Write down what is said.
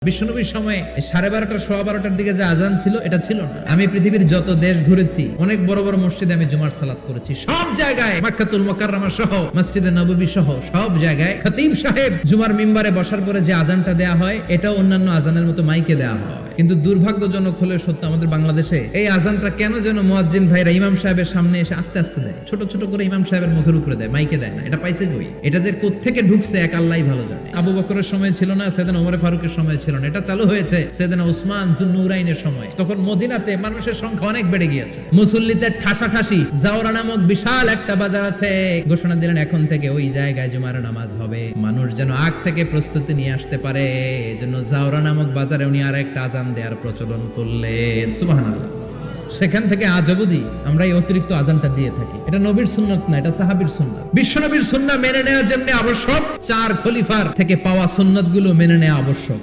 বিশ্বনবীর সময়ে 12:30 12:15 দিকে যে আজান ছিল এটা ছিল না। আমি পৃথিবীর যত দেশ ঘুরেছি, অনেক বড় বড় মসজিদে আমি জুমার সালাত করেছি। সব জায়গায় মক্কাতুল মুকাররমা সহ মসজিদে নববী সহ সব জায়গায় খতিব সাহেব জুমার মিম্বারে বসার পরে যে আজানটা দেয়া হয় এটা অন্যান্য আজানের মতো মাইকে দেয়া হয়। কিন্তু দুর্ভাগ্যজনক হলে সত্য, আমাদের বাংলাদেশে এই আজানটা কেন যেন মুয়াজ্জিন ভাইরা ইমাম সাহেবের সামনে এসে আস্তে আস্তে দেয়, ছোট ছোট করে ইমাম সাহেবের মুখের উপরে দেয়, মাইকে দেয় না। এটা পাইছে কই? এটা যে কোত্থেকে ঢুকছে এক আল্লাহই ভালো জানে। আবু বকরের সময় ছিল না, সাইয়েদনা ওমর ফারুকের সময় ছিল না, এটা চালু হয়েছে সাইয়েদনা উসমান যুন্নুরাইনের সময়। তখন মদিনাতে মানুষের সংখ্যা অনেক বেড়ে গিয়েছে, মুসল্লিতে ঠাসাঠাসি। জাওরা নামক বিশাল একটা বাজার আছে, ঘোষণা দিলেন এখন থেকে ওই জায়গায় জুমার নামাজ হবে। মানুষ যেন আগ থেকে প্রস্তুতি নিয়ে আসতে পারে, এজন্য জাওরা নামক বাজারে উনি আর একটা আজান দেওয়ার প্রচলন করলেন। সুবহানাল্লাহ। সেখান থেকে আজ অবধি আমরা এই অতিরিক্ত আজানটা দিয়ে থাকি। এটা নবীর সুন্নাত না, এটা সাহাবীর সুন্নাত। বিশ্ব নবীর সুন্নাহ মেনে নেওয়া যেমনি আবশ্যক, 4 খলিফার থেকে পাওয়া সুন্নাতগুলো মেনে নেওয়া আবশ্যক।